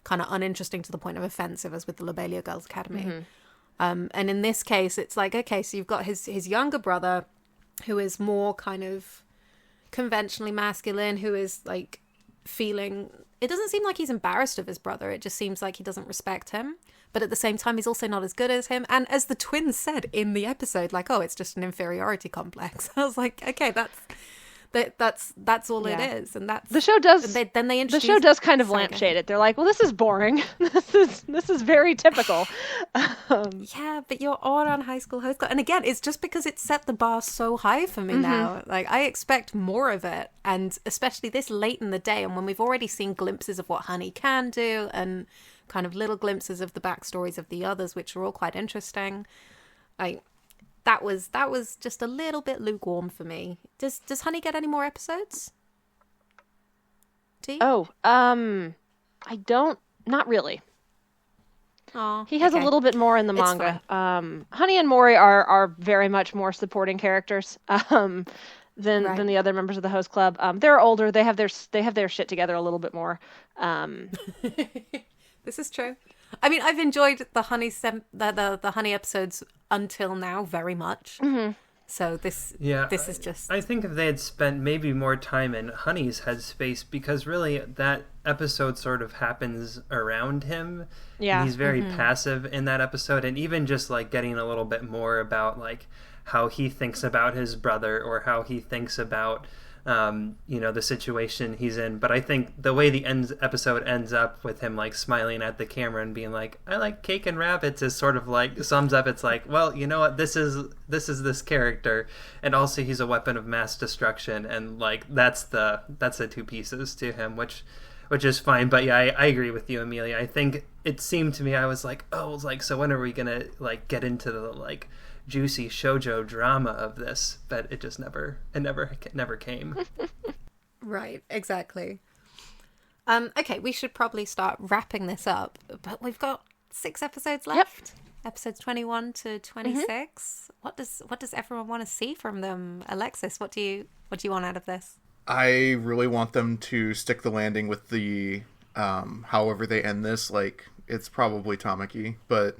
kind of uninteresting to the point of offensive, as with the Lobelia Girls Academy. Mm-hmm. And in this case, it's like, okay, so you've got his younger brother, who is more kind of conventionally masculine, who is like feeling... It doesn't seem like he's embarrassed of his brother. It just seems like he doesn't respect him. But at the same time, he's also not as good as him. And as the twins said in the episode, like, oh, it's just an inferiority complex. I was like, okay, that's all it is. And that's the show does. Then they introduce... The show does kind of lampshade it. They're like, well, this is boring. this is very typical. Yeah, but you're all on High School Host Club, and again, it's just because it set the bar so high for me now. Like, I expect more of it, and especially this late in the day, and when we've already seen glimpses of what Honey can do, and kind of little glimpses of the backstories of the others, which are all quite interesting. That was just a little bit lukewarm for me. Does Honey get any more episodes? Do you? Oh, I don't. Not really. Oh, he has a little bit more in the manga. Honey and Mori are very much more supporting characters than the other members of the host club. They're older. They have their shit together a little bit more. This is true. I mean, I've enjoyed the Honey the Honey episodes until now very much. Mm-hmm. So this is just... I think if they had spent maybe more time in Honey's headspace, because really that episode sort of happens around him. Yeah. And he's very passive in that episode, and even just like getting a little bit more about like how he thinks about his brother, or how he thinks about the situation he's in. But I think the way the episode ends up with him like smiling at the camera and being like, I like cake and rabbits, is sort of like sums up. It's like, well, you know what, this is this character, and also he's a weapon of mass destruction, and like that's the two pieces to him, which is fine. But yeah, I agree with you, Amelia. I think it seemed to me, I was like, so when are we gonna like get into the like juicy shoujo drama of this? But it just never came. Right, exactly. Okay, we should probably start wrapping this up, but we've got 6 episodes left. Yep. Episodes 21 to 26. Mm-hmm. What does everyone want to see from them? Alexis, what do you want out of this? I really want them to stick the landing with the however they end this. Like, it's probably Tamaki, but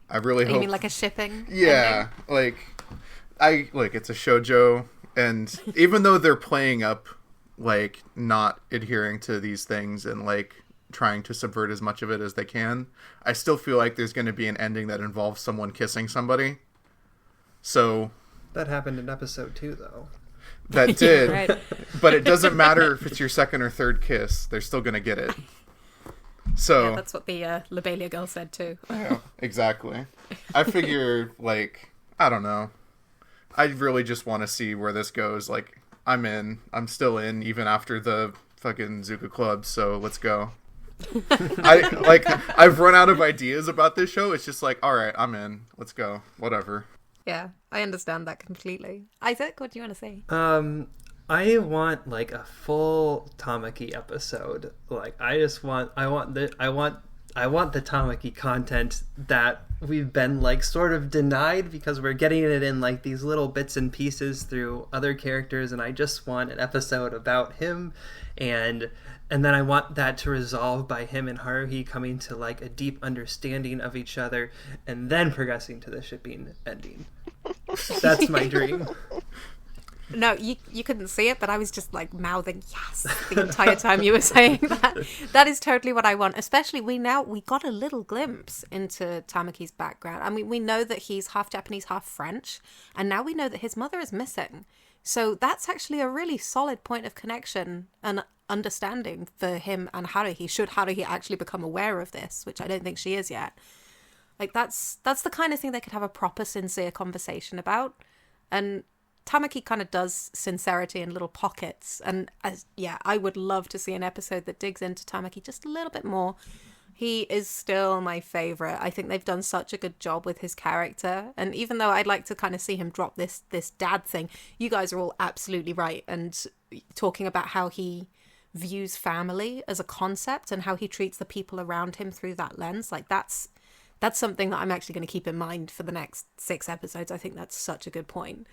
I really hope... You mean like a shipping? Yeah, ending? It's a shoujo, and even though they're playing up, like, not adhering to these things and, like, trying to subvert as much of it as they can, I still feel like there's going to be an ending that involves someone kissing somebody. So... That happened in episode 2, though. That did, right. But it doesn't matter if it's your second or third kiss, they're still going to get it. So yeah, that's what the Lobelia girl said too. Yeah, exactly. I figure, like, I don't know. I really just want to see where this goes. Like, I'm still in, even after the fucking Zuka Club, so let's go. I've run out of ideas about this show. It's just like, alright, I'm in. Let's go. Whatever. Yeah, I understand that completely. Isaac, what do you want to say? I want like a full Tamaki episode. Like I want the Tamaki content that we've been like sort of denied, because we're getting it in like these little bits and pieces through other characters, and I just want an episode about him and And then I want that to resolve by him and Haruhi coming to like a deep understanding of each other and then progressing to the shipping ending. That's my dream. No, you couldn't see it, but I was just like mouthing yes the entire time you were saying that. That is totally what I want. Especially we got a little glimpse into Tamaki's background. I mean, we know that he's half Japanese, half French, and now we know that his mother is missing. So that's actually a really solid point of connection and understanding for him and Haruhi, should Haruhi actually become aware of this, which I don't think she is yet. Like that's the kind of thing they could have a proper sincere conversation about. And Tamaki kind of does sincerity in little pockets, and I would love to see an episode that digs into Tamaki just a little bit more. He is still my favorite. I think they've done such a good job with his character, and even though I'd like to kind of see him drop this dad thing, you guys are all absolutely right, and talking about how he views family as a concept and how he treats the people around him through that lens, like that's something that I'm actually going to keep in mind for the next 6 episodes. I think that's such a good point.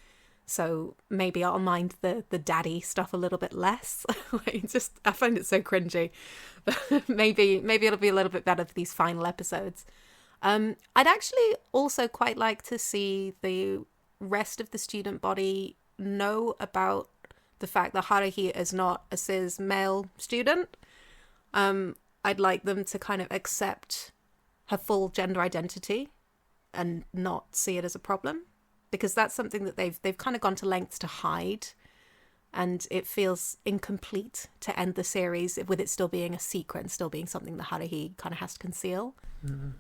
So maybe I'll mind the daddy stuff a little bit less. I find it so cringy. But maybe it'll be a little bit better for these final episodes. I'd actually also quite like to see the rest of the student body know about the fact that Haruhi is not a cis male student. I'd like them to kind of accept her full gender identity and not see it as a problem. Because that's something that they've kind of gone to lengths to hide, and it feels incomplete to end the series with it still being a secret and still being something that Haruhi kind of has to conceal. Mm-hmm.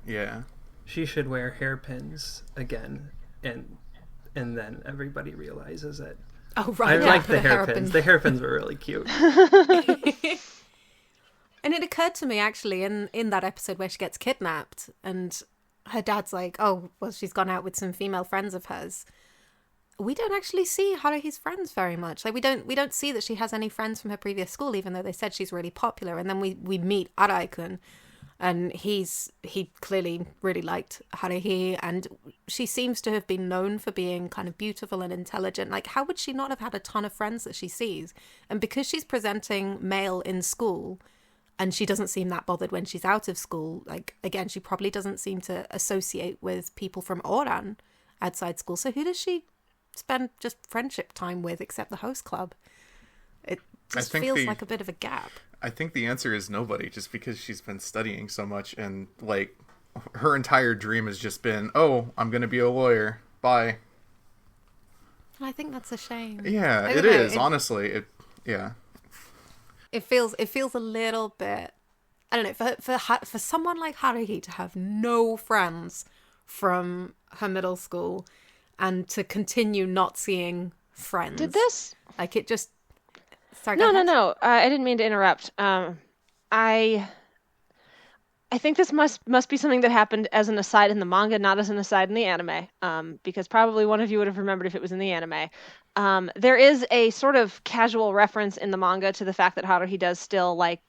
Yeah. She should wear hairpins again, and then everybody realizes it. Oh, right. I like the hairpins. The hairpins were really cute. And it occurred to me, actually, in that episode where she gets kidnapped, and her dad's like, oh, well, she's gone out with some female friends of hers. We don't actually see Haruhi's friends very much. Like we don't see that she has any friends from her previous school, even though they said she's really popular. And then we meet Arai-kun, and he clearly really liked Haruhi, and she seems to have been known for being kind of beautiful and intelligent. Like, how would she not have had a ton of friends that she sees? And because she's presenting male in school, and she doesn't seem that bothered when she's out of school. Like, again, she probably doesn't seem to associate with people from Ouran outside school. So who does she spend just friendship time with except the host club? It just feels like a bit of a gap. I think the answer is nobody, just because she's been studying so much, and like her entire dream has just been, oh, I'm going to be a lawyer. Bye. I think that's a shame. Yeah, it is, honestly. Yeah. It feels a little bit, I don't know, for someone like Haruhi to have no friends from her middle school and to continue not seeing friends. Did this? Like it just... Sorry, No. I didn't mean to interrupt. I think this must be something that happened as an aside in the manga, not as an aside in the anime, because probably one of you would have remembered if it was in the anime. There is a sort of casual reference in the manga to the fact that Haruhi does still like...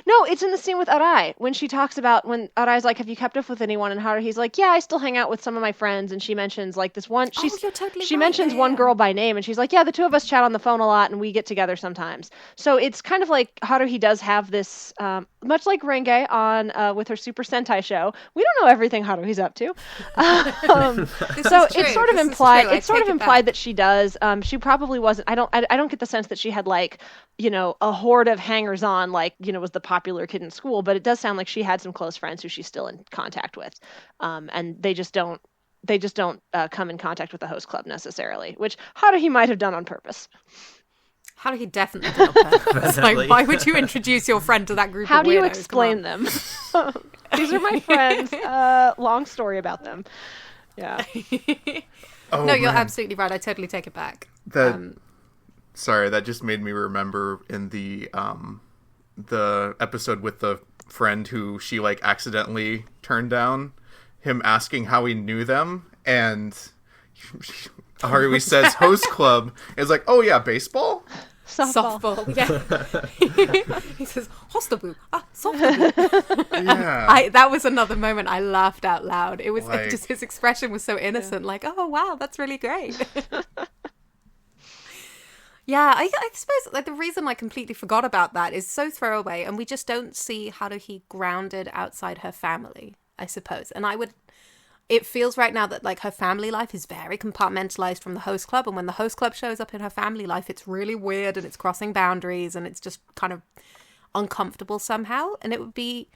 no, it's in the scene with Arai, when she talks about, when Arai's like, have you kept up with anyone? And Haruhi's like, yeah, I still hang out with some of my friends. And she mentions like this one, you're totally she right, mentions one girl by name, and she's like, yeah, the two of us chat on the phone a lot and we get together sometimes. So it's kind of like Haruhi does have this, much like Renge on with her Super Sentai show. We don't know everything Haruhi's up to. So it's sort of implied. It's sort of implied that she does. She probably wasn't. I don't get the sense that she had like, a horde of hangers-on, like, was the popular kid in school, but it does sound like she had some close friends who she's still in contact with, and they just don't come in contact with the host club necessarily, which Haruhi might have done on purpose. Haruhi definitely did on purpose. Like, why would you introduce your friend to that group How of do you weirdos? explain them? These are my friends. Long story about them. Yeah. Oh, no, you're man. absolutely right. I totally take it back. Sorry, that just made me remember in the episode with the friend who she like accidentally turned down, him asking how he knew them, and Haruhi says host club is like, oh yeah, baseball? Softball, yeah. He says, hostabu, softball. Yeah. That was another moment I laughed out loud. It was Like... just, his expression was so innocent, like, oh wow, that's really great. Yeah, I suppose like the reason I completely forgot about that is so throwaway, and we just don't see Haruhi grounded outside her family, I suppose. And it feels right now that like her family life is very compartmentalized from the host club, and when the host club shows up in her family life, it's really weird and it's crossing boundaries and it's just kind of uncomfortable somehow. And it would be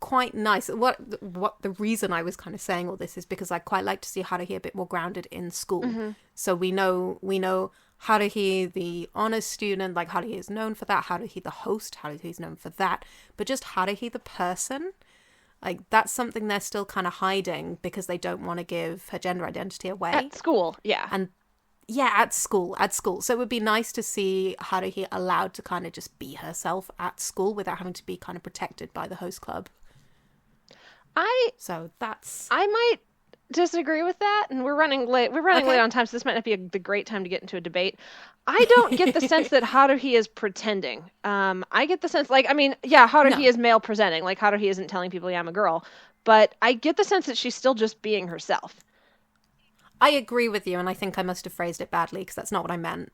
quite nice. What the reason I was kind of saying all this is because I quite like to see Haruhi a bit more grounded in school. Mm-hmm. So we know Haruhi, the honor student, like Haruhi is known for that. Haruhi, the host, Haruhi is known for that. But just Haruhi, the person, like that's something they're still kind of hiding because they don't want to give her gender identity away. At school, yeah. And yeah, at school. So it would be nice to see Haruhi allowed to kind of just be herself at school without having to be kind of protected by the host club. I might disagree with that, and we're running late. We're running late on time, so this might not be the great time to get into a debate. I don't get the sense that Haruhi is pretending. I get the sense, Haruhi is male presenting. Like Haruhi isn't telling people, "Yeah, I'm a girl," but I get the sense that she's still just being herself. I agree with you, and I think I must have phrased it badly because that's not what I meant.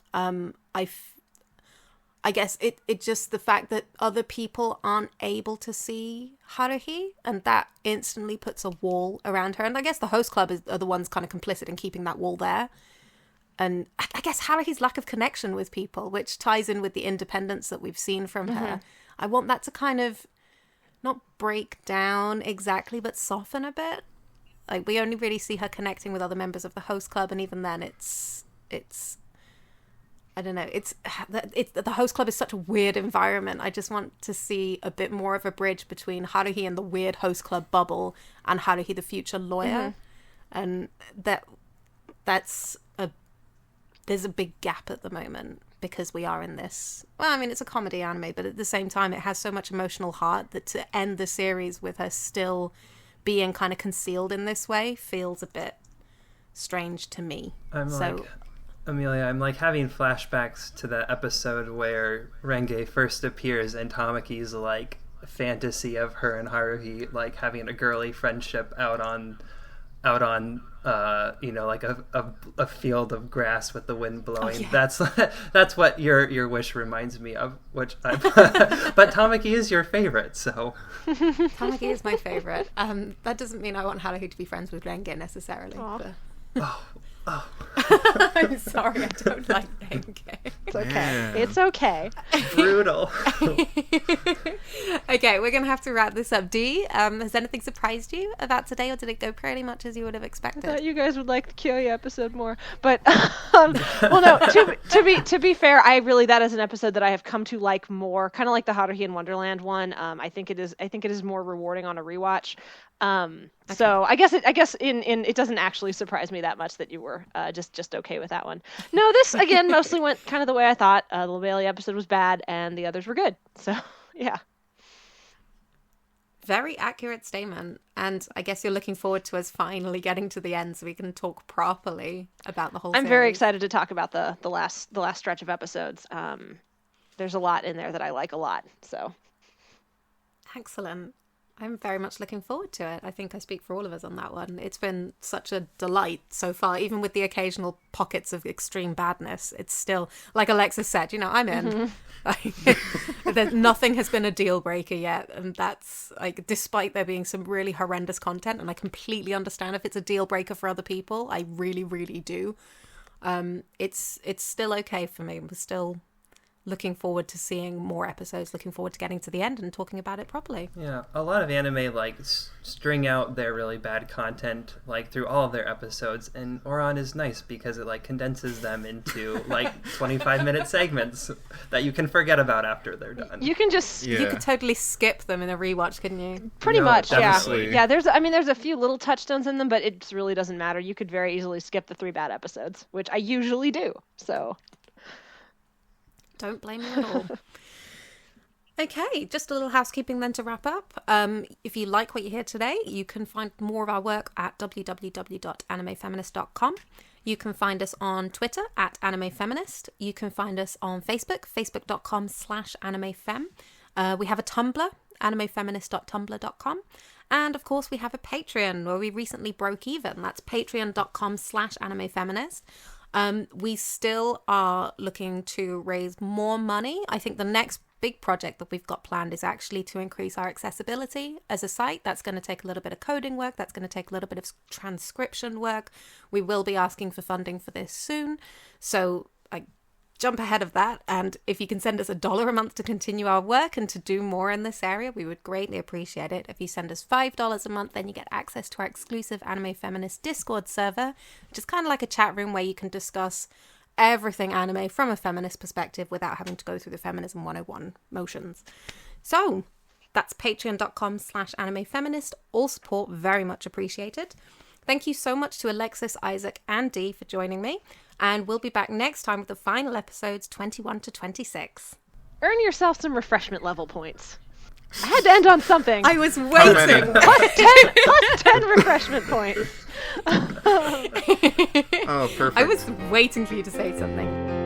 I guess it just the fact that other people aren't able to see Haruhi, and that instantly puts a wall around her. And I guess the host club are the ones kind of complicit in keeping that wall there. And I guess Haruhi's lack of connection with people, which ties in with the independence that we've seen from her. I want that to kind of not break down exactly, but soften a bit. Like we only really see her connecting with other members of the host club, and even then it's I don't know. It's the host club is such a weird environment. I just want to see a bit more of a bridge between Haruhi and the weird host club bubble and Haruhi, the future lawyer. And there's a big gap at the moment because we are in this. Well, I mean, it's a comedy anime, but at the same time, it has so much emotional heart that to end the series with her still being kind of concealed in this way feels a bit strange to me. Amelia, I'm like having flashbacks to the episode where Renge first appears and Tamaki's like fantasy of her and Haruhi like having a girly friendship out on like a field of grass with the wind blowing. Oh, yeah. That's what your wish reminds me of. But Tamaki is your favorite, so Tamaki is my favorite. That doesn't mean I want Haruhi to be friends with Renge necessarily. But... Oh. I'm sorry, I don't like Renge. It's okay. Yeah. It's okay. Brutal. Okay, we're going to have to wrap this up. Dee, has anything surprised you about today, or did it go pretty much as you would have expected? I thought you guys would like the Kyoya episode more. But, well, no, to be fair, that is an episode that I have come to like more, kind of like the Haruhi in Wonderland one. I think it is more rewarding on a rewatch. Okay. So I guess it doesn't actually surprise me that much that you were just okay with that one. No, this again mostly went kind of the way I thought. The Lobelia episode was bad and the others were good. So yeah. Very accurate statement. And I guess you're looking forward to us finally getting to the end so we can talk properly about the whole series. I'm very excited to talk about the last stretch of episodes. There's a lot in there that I like a lot. So excellent. I'm very much looking forward to it. I think I speak for all of us on that one. It's been such a delight so far, even with the occasional pockets of extreme badness. It's still, like Alexis said, I'm in. Mm-hmm. Nothing has been a deal breaker yet. And that's, like, despite there being some really horrendous content, and I completely understand if it's a deal breaker for other people. I really, really do. It's still okay for me. We're still looking forward to seeing more episodes, looking forward to getting to the end and talking about it properly. Yeah, a lot of anime string out their really bad content through all of their episodes, and Ouran is nice because it condenses them into 25-minute segments that you can forget about after they're done. You can just you could totally skip them in a rewatch, couldn't you? Pretty much, definitely. Yeah. There's a few little touchstones in them, but it really doesn't matter. You could very easily skip the 3 bad episodes, which I usually do. So don't blame me at all. Okay, just a little housekeeping then to wrap up. If you like what you hear today, you can find more of our work at www.animefeminist.com. You can find us on Twitter at animefeminist. You can find us on Facebook, facebook.com/animefem. We have a Tumblr, animefeminist.tumblr.com. And of course, we have a Patreon where we recently broke even. That's patreon.com/animefeminist. We still are looking to raise more money. I think the next big project that we've got planned is actually to increase our accessibility as a site. That's going to take a little bit of coding work. That's going to take a little bit of transcription work. We will be asking for funding for this soon. So jump ahead of that, and if you can send us $1 a month to continue our work and to do more in this area, we would greatly appreciate it. If you send us $5 a month, then you get access to our exclusive Anime Feminist Discord server, which is kind of like a chat room where you can discuss everything anime from a feminist perspective without having to go through the Feminism 101 motions. So that's patreon.com/animefeminist. All support very much appreciated. Thank you so much to Alexis, Isaac, and Dee for joining me. And we'll be back next time with the final episodes 21 to 26. Earn yourself some refreshment level points. I had to end on something. I was waiting. plus 10 refreshment points. Oh, perfect. I was waiting for you to say something.